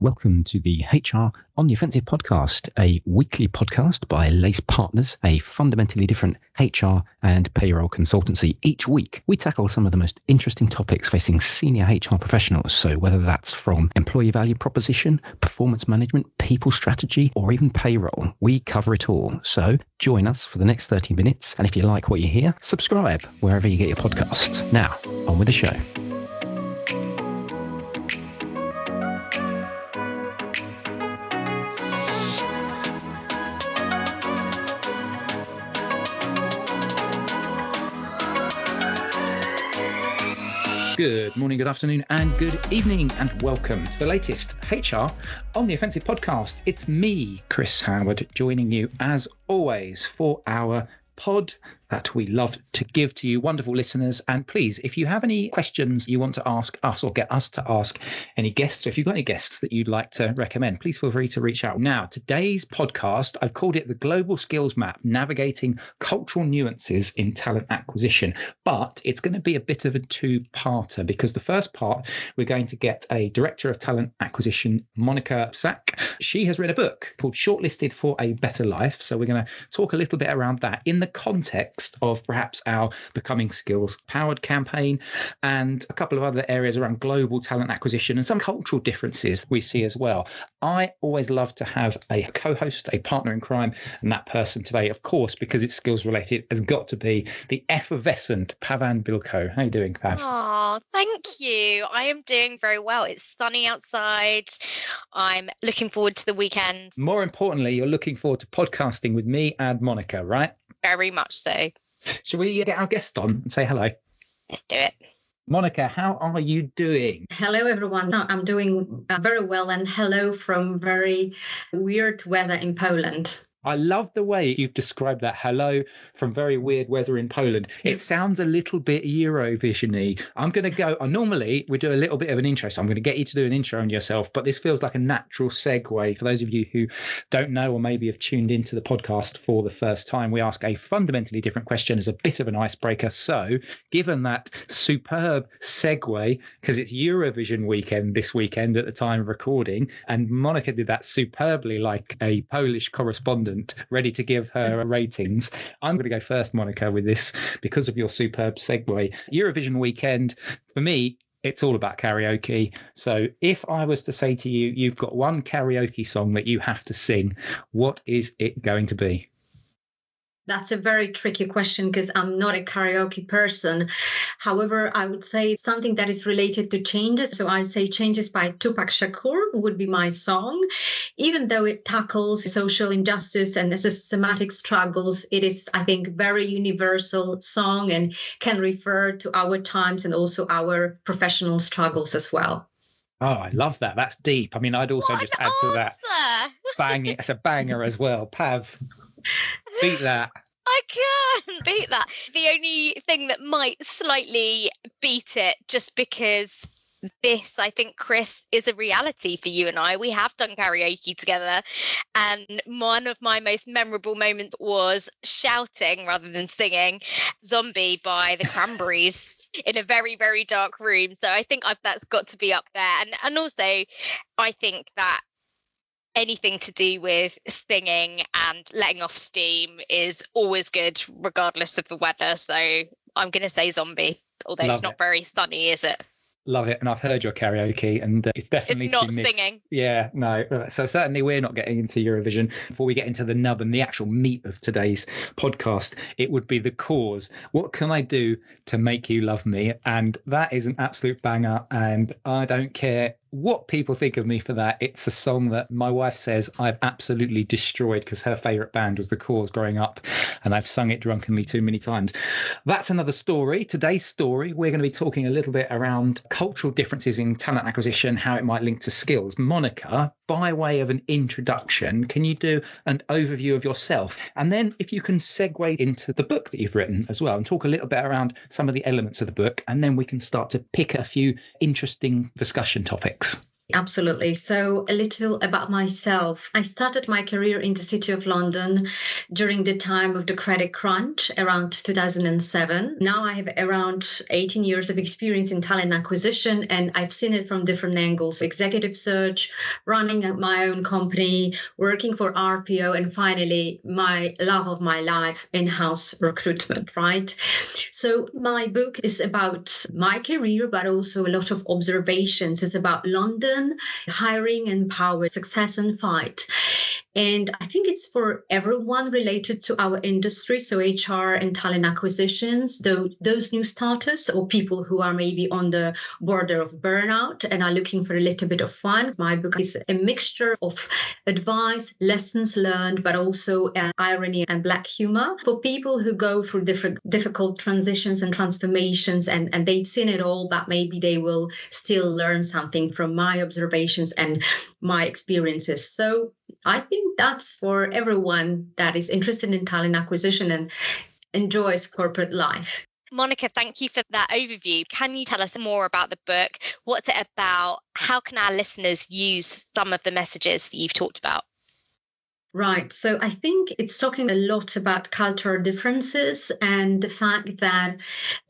Welcome to the HR on the Offensive podcast, a weekly podcast by Lace Partners, a fundamentally different HR and payroll consultancy. Each week, we tackle some of the most interesting topics facing senior HR professionals. So whether that's from employee value proposition, performance management, people strategy, or even payroll, we cover it all. So join us for the next 30 minutes. And if you like what you hear, subscribe wherever you get your podcasts. Now, on with the show. Good morning, good afternoon, and good evening, and welcome to the latest HR on the Offensive podcast. It's me, Chris Howard, joining you as always for our pod that we love to give to you, wonderful listeners. And please, if you have any questions you want to ask us or get us to ask any guests, or if you've got any guests that you'd like to recommend, please feel free to reach out. Now, today's podcast, I've called it the Global Skills Map, Navigating Cultural Nuances in Talent Acquisition. But it's going to be a bit of a two-parter because the first part, we're going to get a Director of Talent Acquisition, Monika Lubczak. She has written a book called Shortlisted for a Better Life. So we're going to talk a little bit around that in the context of perhaps our Becoming Skills Powered campaign and a couple of other areas around global talent acquisition and some cultural differences we see as well. I always love to have a co-host, a partner in crime, and that person today, of course, because it's skills related, has got to be the effervescent Pavan Bilkhoo. How are you doing, Pav? Oh, thank you. I am doing very well. It's sunny outside. I'm looking forward to the weekend. More importantly, you're looking forward to podcasting with me and Monika, right? Very much so. Shall we get our guest on and say hello? Let's do it. Monika, how are you doing? Hello, everyone. I'm doing very well, and hello from very weird weather in Poland. I love the way you've described that. Hello from very weird weather in Poland. It sounds a little bit Eurovision-y. I'm going to go, normally we do a little bit of an intro, so I'm going to get you to do an intro on yourself, but this feels like a natural segue. For those of you who don't know or maybe have tuned into the podcast for the first time, we ask a fundamentally different question as a bit of an icebreaker. So given that superb segue, because it's Eurovision weekend this weekend at the time of recording, and Monika did that superbly like a Polish correspondent, ready to give her ratings. I'm going to go first, Monika, with this because of your superb segue. Eurovision weekend, for me, it's all about karaoke. So if I was to say to you, you've got one karaoke song that you have to sing, what is it going to be? That's a very tricky question because I'm not a karaoke person. However, I would say something that is related to changes. So I say Changes by Tupac Shakur would be my song. Even though it tackles social injustice and the systematic struggles, it is, I think, very universal song and can refer to our times and also our professional struggles as well. Oh, I love that. That's deep. I mean, I'd also just add to that. Bang, it's a banger as well. Pav, beat that. I can't beat that. The only thing that might slightly beat it, just because this, I think, Chris, is a reality for you and I. We have done karaoke together. And one of my most memorable moments was shouting rather than singing Zombie by the Cranberries in a very, very dark room. So I think that's got to be up there. And also, I think that anything to do with singing and letting off steam is always good, regardless of the weather. So I'm going to say Zombie, although it's not very sunny, is it? Love it. And I've heard your karaoke and it's definitely not singing. Yeah, no. So certainly we're not getting into Eurovision. Before we get into the nub and the actual meat of today's podcast, it would be The Cause. What can I do to make you love me? And that is an absolute banger. And I don't care what people think of me for that. It's a song that my wife says I've absolutely destroyed because her favourite band was The Cause growing up, and I've sung it drunkenly too many times. That's another story. Today's story, we're going to be talking a little bit around cultural differences in talent acquisition, how it might link to skills. Monika, by way of an introduction, can you do an overview of yourself? And then if you can segue into the book that you've written as well and talk a little bit around some of the elements of the book, and then we can start to pick a few interesting discussion topics. Absolutely. So a little about myself. I started my career in the City of London during the time of the credit crunch around 2007. Now I have around 18 years of experience in talent acquisition, and I've seen it from different angles: executive search, running my own company, working for RPO, and finally my love of my life, in-house recruitment, right? So my book is about my career, but also a lot of observations. It's about London, hiring and power, success and fight. And I think it's for everyone related to our industry, so HR and talent acquisitions, those new starters or people who are maybe on the border of burnout and are looking for a little bit of fun. My book is a mixture of advice, lessons learned, but also irony and black humor for people who go through different difficult transitions and transformations, and they've seen it all, but maybe they will still learn something from my observations and my experiences. So I think that's for everyone that is interested in talent acquisition and enjoys corporate life. Monika, thank you for that overview. Can you tell us more about the book? What's it about? How can our listeners use some of the messages that you've talked about? Right. So I think it's talking a lot about cultural differences and the fact that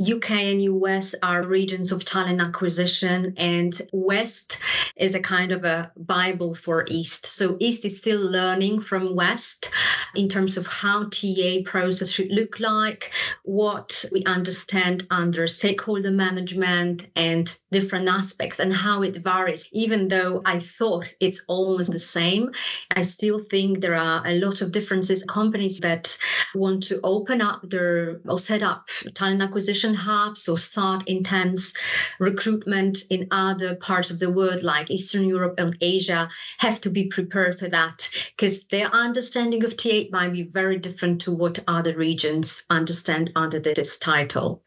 UK and US are regions of talent acquisition, and West is a kind of a Bible for East. So East is still learning from West in terms of how TA process should look like, what we understand under stakeholder management and different aspects, and how it varies. Even though I thought it's almost the same, I still think there are a lot of differences. Companies that want to open up or set up talent acquisition hubs or start intense recruitment in other parts of the world like Eastern Europe and Asia have to be prepared for that, because their understanding of TA might be very different to what other regions understand under this title.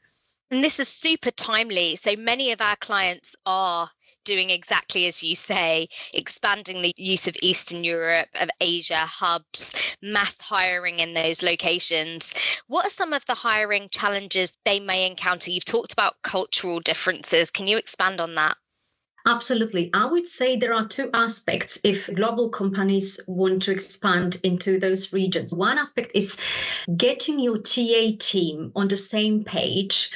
And this is super timely. So many of our clients are doing exactly as you say, expanding the use of Eastern Europe, of Asia hubs, mass hiring in those locations. What are some of the hiring challenges they may encounter? You've talked about cultural differences. Can you expand on that? Absolutely. I would say there are two aspects if global companies want to expand into those regions. One aspect is getting your TA team on the same page.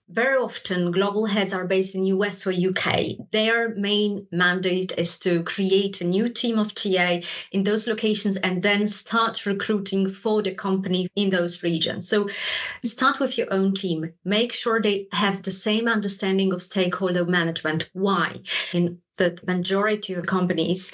Very often, global heads are based in US or UK. Their main mandate is to create a new team of TA in those locations and then start recruiting for the company in those regions. So start with your own team. Make sure they have the same understanding of stakeholder management. Why? In the majority of companies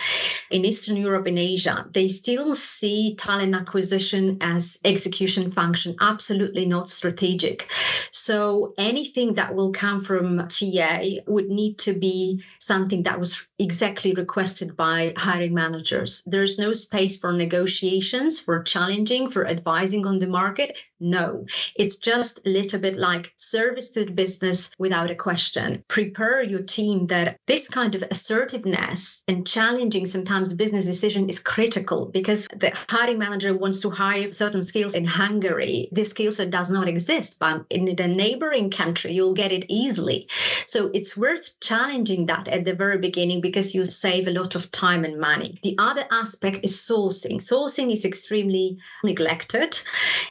in Eastern Europe and Asia, they still see talent acquisition as execution function, absolutely not strategic. So anything that will come from TA would need to be something that was exactly requested by hiring managers. There's no space for negotiations, for challenging, for advising on the market. No, it's just a little bit like service to the business without a question. Prepare your team that this kind of assertiveness and challenging sometimes business decision is critical, because the hiring manager wants to hire certain skills in Hungary. This skill set does not exist, but in the neighboring country, you'll get it easily. So it's worth challenging that at the very beginning, because you save a lot of time and money. The other aspect is sourcing. Sourcing is extremely neglected,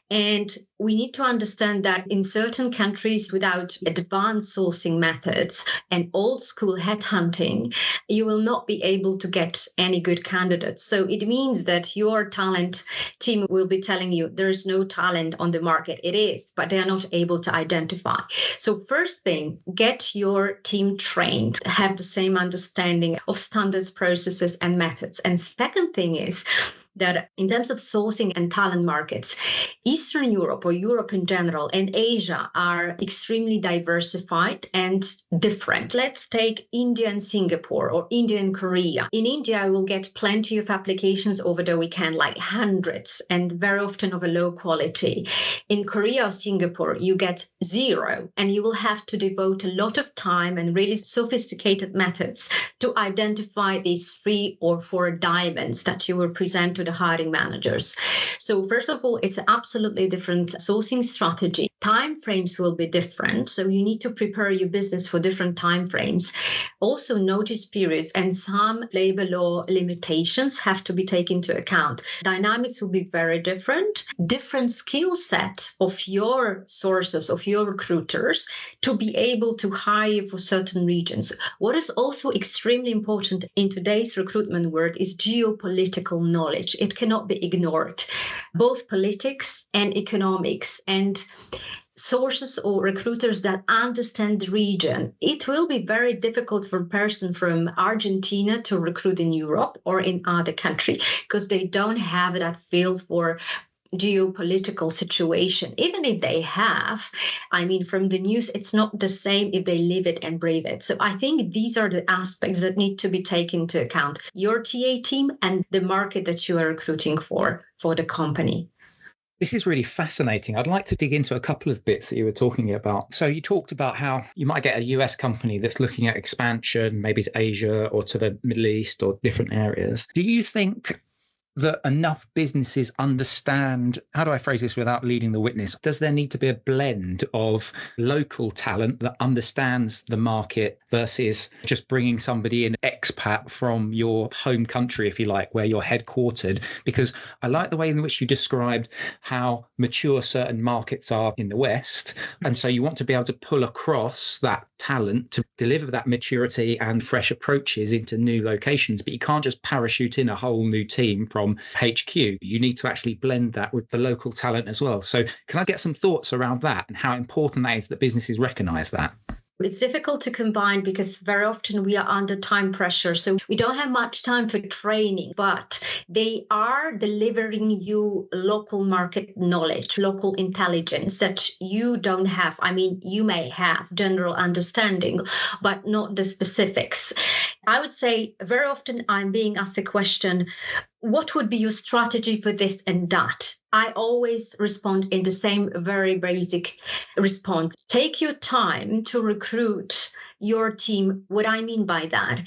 and we need to understand that in certain countries, without advanced sourcing methods and old school headhunting, you will not be able to get any good candidates. So it means that your talent team will be telling you there's no talent on the market. It is, but they are not able to identify. So first thing, get your team trained, have the same understanding of standards, processes, and methods. And second thing is that in terms of sourcing and talent markets, Eastern Europe or Europe in general and Asia are extremely diversified and different. Let's take India and Singapore, or India and Korea. In India, I will get plenty of applications over the weekend, like hundreds, and very often of a low quality. In Korea or Singapore, you get zero, and you will have to devote a lot of time and really sophisticated methods to identify these 3 or 4 diamonds that you will present to the hiring managers. So first of all, it's an absolutely different sourcing strategy. time frames will be different. So you need to prepare your business for different time frames. Also, notice periods and some labor law limitations have to be taken into account. Dynamics will be very different. Different skill set of your sources, of your recruiters, to be able to hire for certain regions. What is also extremely important in today's recruitment world is geopolitical knowledge. It cannot be ignored. Both politics and economics and sources or recruiters that understand the region. It will be very difficult for a person from Argentina to recruit in Europe or in other country because they don't have that feel for geopolitical situation. Even if they have, I mean, from the news, it's not the same if they live it and breathe it. So I think these are the aspects that need to be taken into account. Your TA team and the market that you are recruiting for the company. This is really fascinating. I'd like to dig into a couple of bits that you were talking about. So you talked about how you might get a US company that's looking at expansion, maybe to Asia or to the Middle East or different areas. Do you think that enough businesses understand, how do I phrase this without leading the witness? Does there need to be a blend of local talent that understands the market versus just bringing somebody in expat from your home country, if you like, where you're headquartered? Because I like the way in which you described how mature certain markets are in the West. And so you want to be able to pull across that talent to deliver that maturity and fresh approaches into new locations. But you can't just parachute in a whole new team from HQ. You need to actually blend that with the local talent as well. So can I get some thoughts around that and how important that is that businesses recognize that? It's difficult to combine because very often we are under time pressure. So we don't have much time for training, but they are delivering you local market knowledge, local intelligence that you don't have. I mean, you may have general understanding, but not the specifics. I would say very often I'm being asked the question, what would be your strategy for this and that? I always respond in the same very basic response. Take your time to recruit your team. What I mean by that,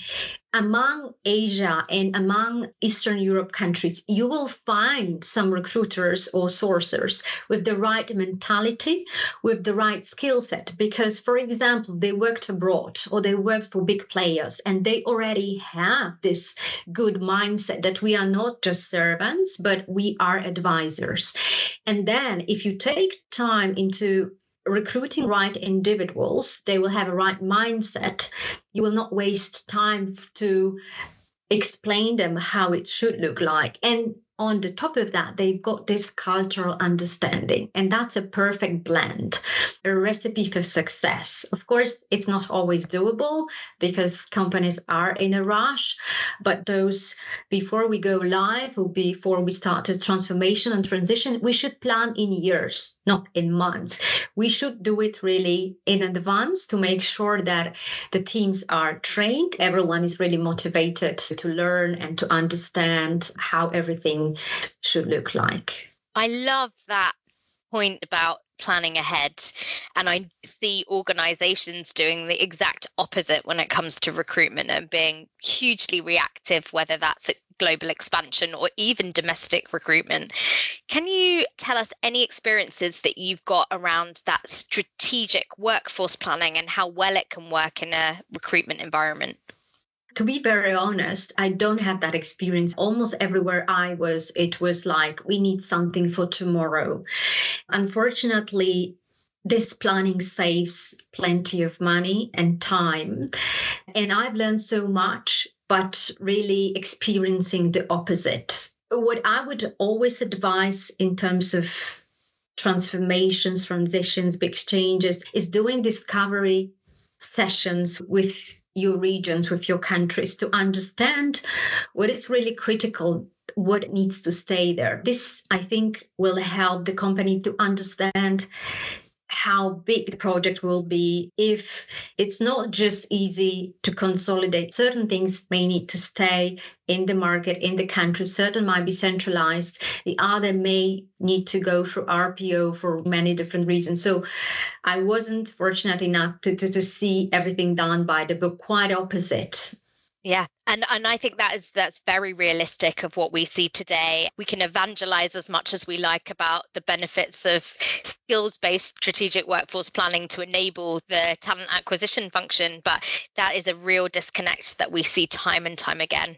among Asia and among Eastern Europe countries, you will find some recruiters or sourcers with the right mentality, with the right skill set. Because, for example, they worked abroad or they worked for big players and they already have this good mindset that we are not just servants, but we are advisors. And then if you take time into recruiting right individuals, they will have a right mindset. You will not waste time to explain them how it should look like. And on the top of that, they've got this cultural understanding, and that's a perfect blend, a recipe for success. Of course, it's not always doable because companies are in a rush, but those, before we go live or before we start a transformation and transition, we should plan in years, not in months. We should do it really in advance to make sure that the teams are trained, everyone is really motivated to learn and to understand how everything should look like. I love that point about planning ahead. And I see organizations doing the exact opposite when it comes to recruitment and being hugely reactive, whether that's global expansion or even domestic recruitment. Can you tell us any experiences that you've got around that strategic workforce planning and how well it can work in a recruitment environment? To be very honest, I don't have that experience. Almost everywhere I was, it was like, we need something for tomorrow. Unfortunately, this planning saves plenty of money and time. And I've learned so much, but really experiencing the opposite. What I would always advise in terms of transformations, transitions, big changes, is doing discovery sessions with your regions, with your countries, to understand what is really critical, what needs to stay there. This, I think, will help the company to understand how big the project will be. If it's not just easy to consolidate, certain things may need to stay in the market, in the country, certain might be centralized, the other may need to go through RPO for many different reasons. So I wasn't fortunate enough to see everything done by the book, quite opposite. Yeah. And I think that's very realistic of what we see today. We can evangelize as much as we like about the benefits of skills-based strategic workforce planning to enable the talent acquisition function, but that is a real disconnect that we see time and time again.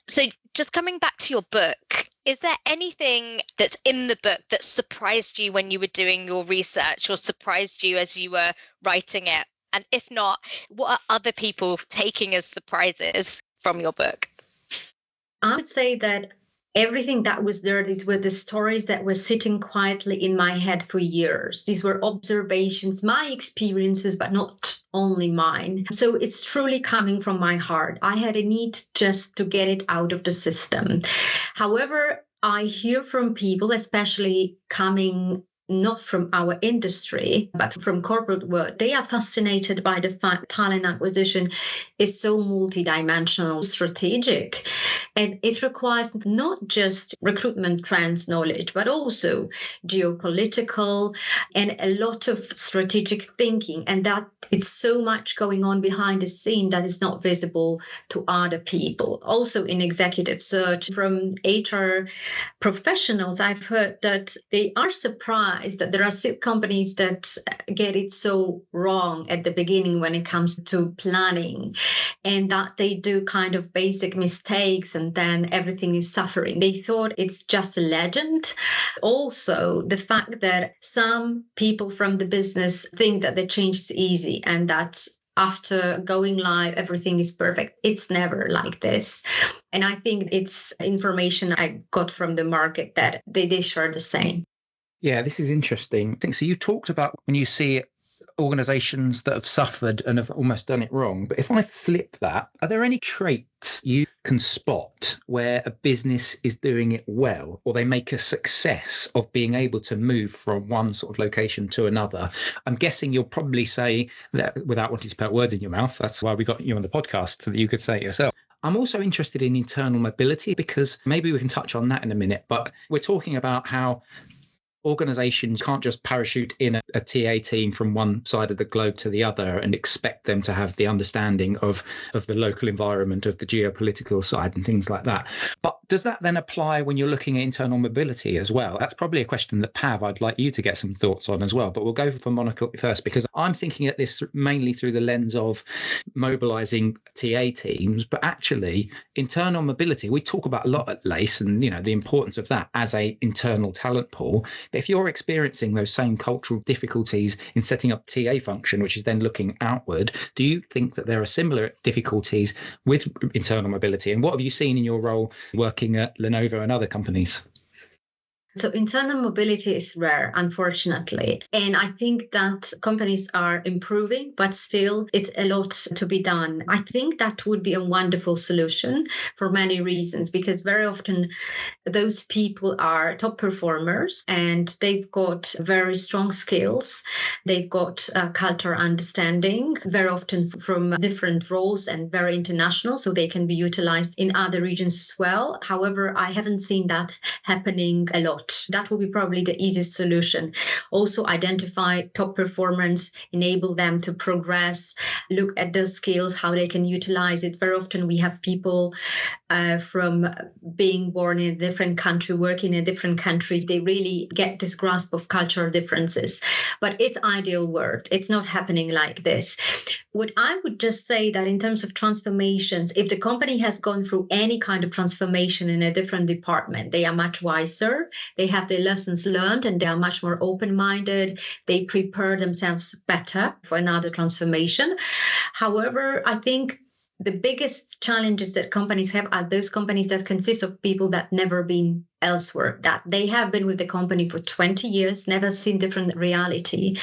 So just coming back to your book, is there anything that's in the book that surprised you when you were doing your research or surprised you as you were writing it? And if not, what are other people taking as surprises from your book? I would say that everything that was there, these were the stories that were sitting quietly in my head for years. These were observations, my experiences, but not only mine. So it's truly coming from my heart. I had a need just to get it out of the system. However, I hear from people, especially coming not from our industry, but from corporate world, they are fascinated by the fact talent acquisition is so multidimensional, strategic, and it requires not just recruitment trends knowledge, but also geopolitical and a lot of strategic thinking, and that it's so much going on behind the scene that is not visible to other people. Also in executive search from HR professionals, I've heard that they are surprised that there are still companies that get it so wrong at the beginning when it comes to planning, and that they do kind of basic mistakes and then everything is suffering. They thought it's just a legend. Also, the fact that some people from the business think that the change is easy and that after going live, everything is perfect. It's never like this. And I think it's information I got from the market that they share the same. Yeah, this is interesting. I think so. You talked about when you see organizations that have suffered and have almost done it wrong. But if I flip that, are there any traits you can spot where a business is doing it well, or they make a success of being able to move from one sort of location to another? I'm guessing you'll probably say that without wanting to put words in your mouth. That's why we got you on the podcast, so that you could say it yourself. I'm also interested in internal mobility, because maybe we can touch on that in a minute, but we're talking about how organizations can't just parachute in a TA team from one side of the globe to the other and expect them to have the understanding of the local environment, of the geopolitical side and things like that. But does that then apply when you're looking at internal mobility as well? That's probably a question that, Pav, I'd like you to get some thoughts on as well. But we'll go for Monika first, because I'm thinking at this mainly through the lens of mobilizing TA teams, but actually internal mobility, we talk about a lot at LACE, and the importance of that as a internal talent pool. If you're experiencing those same cultural difficulties in setting up TA function, which is then looking outward, do you think that there are similar difficulties with internal mobility? And what have you seen in your role working at Lenovo and other companies? So internal mobility is rare, unfortunately. And I think that companies are improving, but still it's a lot to be done. I think that would be a wonderful solution for many reasons, because very often those people are top performers and they've got very strong skills. They've got culture understanding, very often from different roles and very international, so they can be utilized in other regions as well. However, I haven't seen that happening a lot. That will be probably the easiest solution. Also identify top performers, enable them to progress, look at the skills, how they can utilize it. Very often we have people from being born in a different country, working in different countries. They really get this grasp of cultural differences. But it's ideal world. It's not happening like this. What I would just say that in terms of transformations, if the company has gone through any kind of transformation in a different department, they are much wiser. They have their lessons learned and they are much more open-minded. They prepare themselves better for another transformation. However, I think the biggest challenges that companies have are those companies that consist of people that never been elsewhere, that they have been with the company for 20 years, never seen different reality.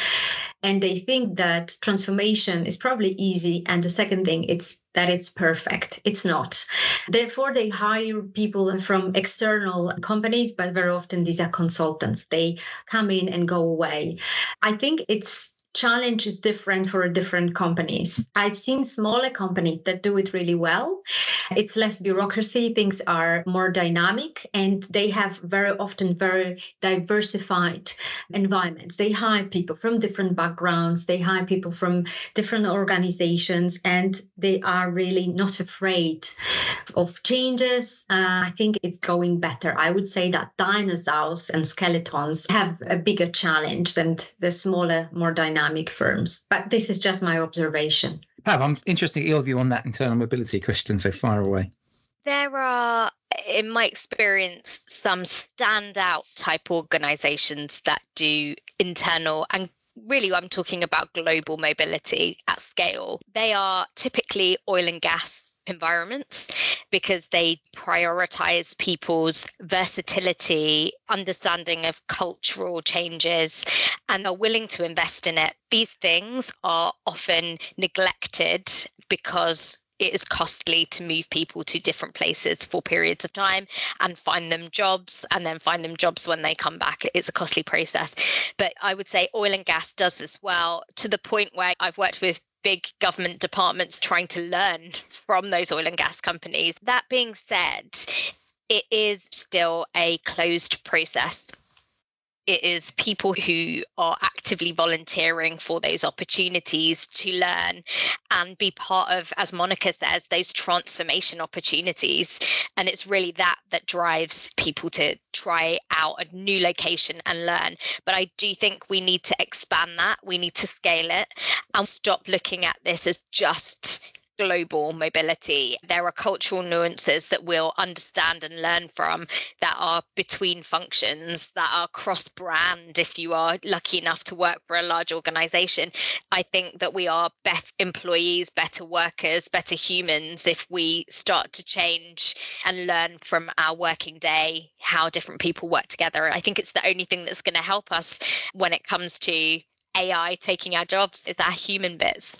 And they think that transformation is probably easy. And the second thing, it's that it's perfect. It's not. Therefore, they hire people from external companies, but very often these are consultants. They come in and go away. I think it's challenge is different for different companies. I've seen smaller companies that do it really well. It's less bureaucracy, things are more dynamic, and they have very often very diversified environments. They hire people from different backgrounds, they hire people from different organizations, and they are really not afraid of changes. I think it's going better. I would say that dinosaurs and skeletons have a bigger challenge than the smaller, more dynamic firms. But this is just my observation. Pav, I'm interested in your view on that internal mobility, Christian, so far away. There are, in my experience, some standout type organizations that do internal, and really I'm talking about global mobility at scale. They are typically oil and gas environments because they prioritize people's versatility, understanding of cultural changes, and are willing to invest in it. These things are often neglected because it is costly to move people to different places for periods of time and find them jobs, and then find them jobs when they come back. It's a costly process. But I would say oil and gas does this well, to the point where I've worked with big government departments trying to learn from those oil and gas companies. That being said, it is still a closed process. It is people who are actively volunteering for those opportunities to learn and be part of, as Monika says, those transformation opportunities. And it's really that drives people to try out a new location and learn. But I do think we need to expand that. We need to scale it and stop looking at this as just global mobility. There are cultural nuances that we'll understand and learn from that are between functions, that are cross-brand if you are lucky enough to work for a large organization. I think that we are better employees, better workers, better humans if we start to change and learn from our working day how different people work together. I think it's the only thing that's going to help us when it comes to AI taking our jobs, is our human bits.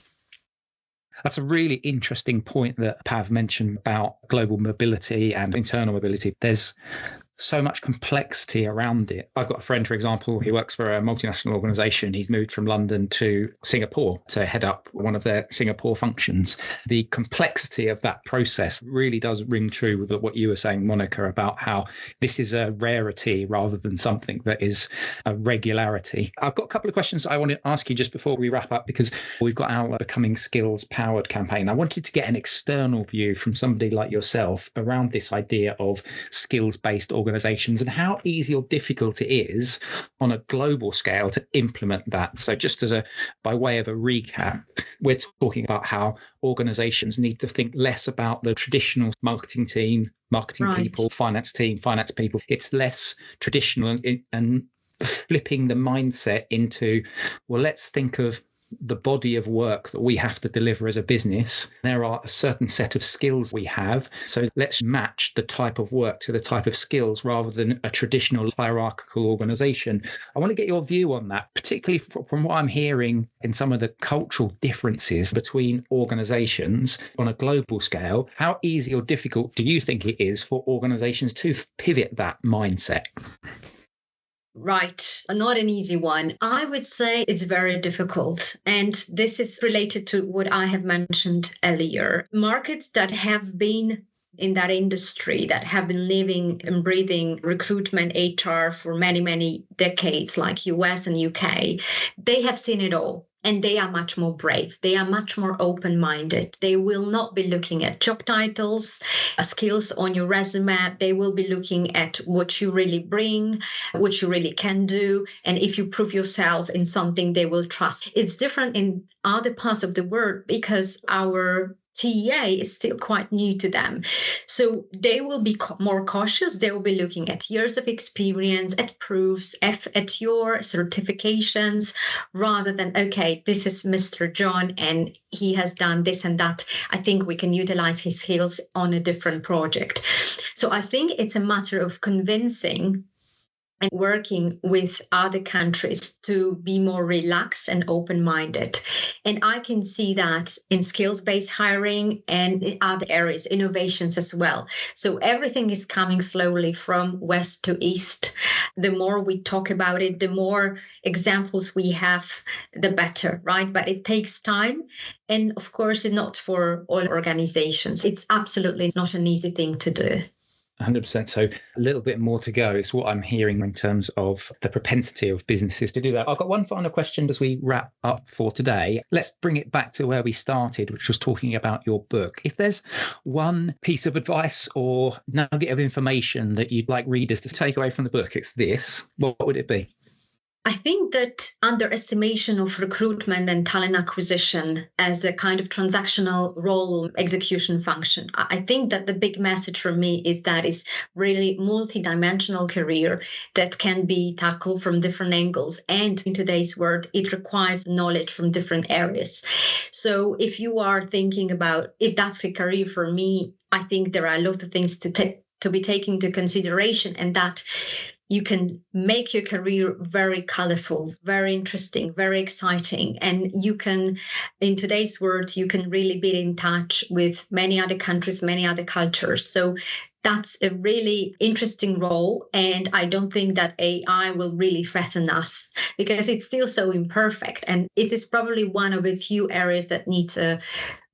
That's a really interesting point that Pav mentioned about global mobility and internal mobility. There's so much complexity around it. I've got a friend, for example, who works for a multinational organization. He's moved from London to Singapore to head up one of their Singapore functions. The complexity of that process really does ring true with what you were saying, Monika, about how this is a rarity rather than something that is a regularity. I've got a couple of questions I want to ask you just before we wrap up, because we've got our Becoming Skills Powered campaign. I wanted to get an external view from somebody like yourself around this idea of skills-based organizations and how easy or difficult it is on a global scale to implement that. So just by way of a recap, we're talking about how organizations need to think less about the traditional marketing team, people, finance team, finance people. It's less traditional and flipping the mindset into, well, let's think of the body of work that we have to deliver as a business. There are a certain set of skills we have. So let's match the type of work to the type of skills rather than a traditional hierarchical organization. I want to get your view on that, particularly from what I'm hearing in some of the cultural differences between organizations on a global scale. How easy or difficult do you think it is for organizations to pivot that mindset? Right. Not an easy one. I would say it's very difficult. And this is related to what I have mentioned earlier. Markets that have been in that industry, that have been living and breathing recruitment, HR for many, many decades, like US and UK, they have seen it all. And they are much more brave. They are much more open-minded. They will not be looking at job titles, skills on your resume. They will be looking at what you really bring, what you really can do. And if you prove yourself in something, they will trust. It's different in other parts of the world because our TEA is still quite new to them. So they will be more cautious. They will be looking at years of experience, at proofs, at your certifications, rather than, okay, this is Mr. John and he has done this and that. I think we can utilize his skills on a different project. So I think it's a matter of convincing and working with other countries to be more relaxed and open-minded. And I can see that in skills-based hiring and in other areas, innovations as well. So everything is coming slowly from west to east. The more we talk about it, the more examples we have, the better, right? But it takes time. And of course, it's not for all organizations. It's absolutely not an easy thing to do. 100%. So a little bit more to go is what I'm hearing in terms of the propensity of businesses to do that. I've got one final question as we wrap up for today. Let's bring it back to where we started, which was talking about your book. If there's one piece of advice or nugget of information that you'd like readers to take away from the book, it's this. What would it be? I think that underestimation of recruitment and talent acquisition as a kind of transactional role execution function. I think that the big message for me is that it's really multi-dimensional career that can be tackled from different angles. And in today's world, it requires knowledge from different areas. So if you are thinking about if that's a career for me, I think there are a lot of things to be taken into consideration, and that you can make your career very colorful, very interesting, very exciting. And you can, in today's world, you can really be in touch with many other countries, many other cultures. So that's a really interesting role. And I don't think that AI will really threaten us because it's still so imperfect. And it is probably one of the few areas that needs a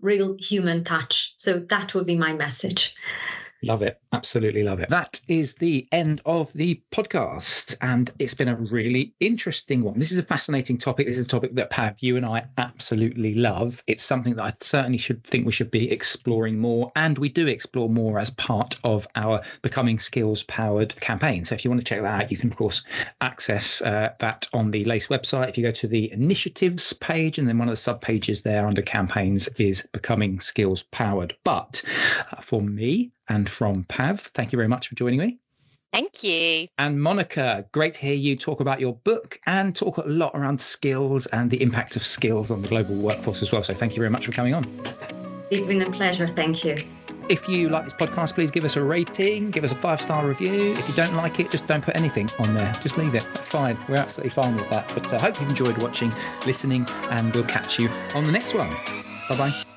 real human touch. So that would be my message. Love it. Absolutely love it. That is the end of the podcast. And it's been a really interesting one. This is a fascinating topic. This is a topic that, Pav, you and I absolutely love. It's something that I certainly think we should be exploring more. And we do explore more as part of our Becoming Skills Powered campaign. So if you want to check that out, you can, of course, access that on the LACE website. If you go to the initiatives page, and then one of the sub pages there under campaigns is Becoming Skills Powered. But for me, and from Pav, thank you very much for joining me. Thank you. And Monika, great to hear you talk about your book and talk a lot around skills and the impact of skills on the global workforce as well. So thank you very much for coming on. It's been a pleasure. Thank you. If you like this podcast, please give us a rating, give us a 5-star review. If you don't like it, just don't put anything on there. Just leave it. That's fine. We're absolutely fine with that. But I hope you've enjoyed watching, listening, and we'll catch you on the next one. Bye-bye.